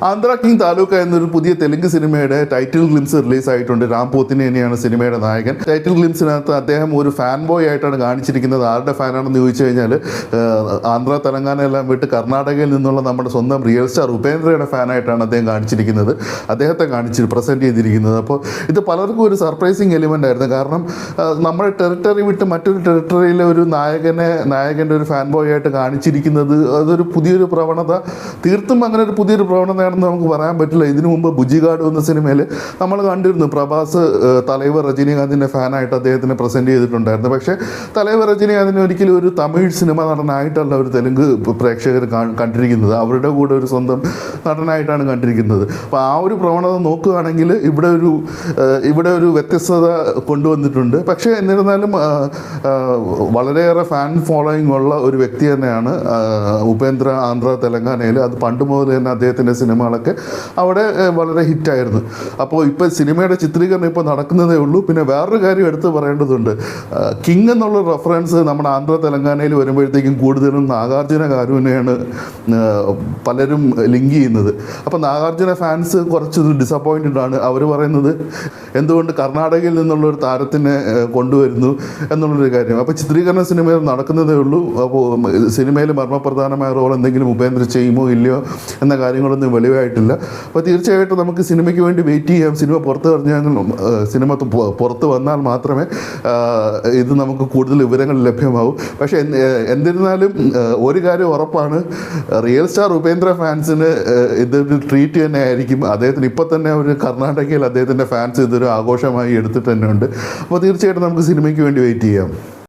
Andhra king taluka എന്നൊരു പുതിയ തെലുങ്ക് സിനിമയുടെ ടൈറ്റിൽ ഗ്ലിംസ് റിലീസ് ആയിട്ടുണ്ട്. രാം പോത്തിനേനിയാണ് സിനിമയുടെ നായകൻ. ടൈറ്റിൽ ഗ്ലിംസിനകത്ത് അദ്ദേഹം ഒരു ഫാൻ ബോയ് ആയിട്ടാണ് കാണിച്ചിരിക്കുന്നത്. ആരുടെ ഫാനാണെന്ന് ചോദിച്ചു കഴിഞ്ഞാൽ ആന്ധ്ര തെലങ്കാന എല്ലാം വിട്ട് കർണാടകയിൽ നിന്നുള്ള നമ്മുടെ സ്വന്തം റിയൽ സ്റ്റാർ ഉപേന്ദ്രയുടെ ഫാനായിട്ടാണ് അദ്ദേഹം കാണിച്ചിരിക്കുന്നത്. അദ്ദേഹത്തെ പ്രസൻറ്റ് ചെയ്തിരിക്കുന്നത്. അപ്പോൾ ഇത് പലർക്കും ഒരു സർപ്രൈസിങ് എലിമെൻ്റ് ആയിരുന്നു. കാരണം നമ്മുടെ ടെറിട്ടറി വിട്ട് മറ്റൊരു ടെറിട്ടറിയിലെ ഒരു നായകൻ്റെ ഒരു ഫാൻ ബോയ് ആയിട്ട് കാണിച്ചിരിക്കുന്നത് അതൊരു പുതിയൊരു പ്രവണത, തീർത്തും അങ്ങനെ ഒരു പുതിയൊരു പ്രവണതയാണെന്ന് നമുക്ക് പറയാൻ പറ്റില്ല. ഇതിനു മുമ്പ് ബുജിഗാഡ് എന്ന സിനിമയിൽ നമ്മൾ കണ്ടിരുന്നു പ്രഭാസ് തലൈവർ രജനീകാന്തിൻ്റെ ഫാനായിട്ട് അദ്ദേഹത്തിനെ പ്രസൻറ്റ് ചെയ്തിട്ടുണ്ടായിരുന്നു. പക്ഷേ തലൈവർ രജനീകാന്തിനെ ഒരിക്കലും ഒരു തമിഴ് സിനിമ നടനായിട്ടല്ല ഒരു തെലുങ്ക് പ്രേക്ഷകർ കണ്ടിരിക്കുന്നത്. അവരുടെ കൂടെ ഒരു സ്വന്തം നടനായിട്ടാണ് കണ്ടിരിക്കുന്നത്. അപ്പോൾ ആ ഒരു പ്രവണത നോക്കുകയാണെങ്കിൽ ഇവിടെ ഒരു വ്യത്യസ്തത കൊണ്ടുവന്നിട്ടുണ്ട്. പക്ഷേ എന്നിരുന്നാലും വളരെയേറെ ഫാൻ ഫോളോയിങ് ഉള്ള ഒരു വ്യക്തി തന്നെയാണ് ഉപേന്ദ്ര ആന്ധ്ര തെലങ്കാനയിൽ. അത് പണ്ട് മുതൽ തന്നെ അദ്ദേഹത്തിൻ്റെ സിനിമകളൊക്കെ അവിടെ വളരെ ഹിറ്റായിരുന്നു. അപ്പോൾ ഇപ്പോൾ സിനിമയുടെ ചിത്രീകരണം ഇപ്പോൾ നടക്കുന്നതേ ഉള്ളൂ. പിന്നെ വേറൊരു കാര്യം എടുത്ത് പറയേണ്ടതുണ്ട്. കിങ് എന്നുള്ള റെഫറൻസ് നമ്മുടെ ആന്ധ്ര തെലങ്കാനയിൽ വരുമ്പോഴത്തേക്കും കൂടുതലും നാഗാർജുന കാരുവിനെയാണ് പലരും ലിങ്ക് ചെയ്യുന്നത്. അപ്പോൾ നാഗാർജുന ഫാൻസ് കുറച്ച് ഡിസപ്പോയിൻറ്റഡ് ആണ്. അവർ പറയുന്നത് എന്തുകൊണ്ട് കർണാടകയിൽ നിന്നുള്ള ഒരു താരത്തിനെ കൊണ്ടുവരുന്നു എന്നുള്ളൊരു കാര്യം. അപ്പോൾ ചിത്രീകരണ സിനിമയിൽ നടക്കുന്നതേ ഉള്ളൂ. അപ്പോൾ സിനിമയിൽ മർമ്മപ്രധാനമായ റോൾ എന്തെങ്കിലും ഉപേന്ദ്ര ചെയ്യുമോ ഇല്ലയോ എന്ന കാര്യങ്ങളൊന്നും വെളിവായിട്ടില്ല. അപ്പോൾ തീർച്ചയായിട്ടും നമുക്ക് സിനിമയ്ക്ക് വേണ്ടി വെയിറ്റ് ചെയ്യാം. സിനിമ പുറത്ത് വന്നാൽ മാത്രമേ ഇത് നമുക്ക് കൂടുതൽ വിവരങ്ങൾ ലഭ്യമാവും. പക്ഷേ എന്നിരുന്നാലും ഒരു കാര്യം ഉറപ്പാണ്, റിയൽ സ്റ്റാർ ഉപേന്ദ്ര ഫാൻസിന് ഇതൊരു ട്രീറ്റ് തന്നെ ആയിരിക്കും. അദ്ദേഹത്തിന് ഇപ്പോൾ തന്നെ ഒരു കർണാടകയിൽ അദ്ദേഹത്തിൻ്റെ ഫാൻസ് ഇതൊരു ആഘോഷമായി എടുത്തിട്ട് തന്നെ ഉണ്ട്. അപ്പോൾ തീർച്ചയായിട്ടും നമുക്ക് സിനിമയ്ക്ക് വേണ്ടി വെയിറ്റ് ചെയ്യാം.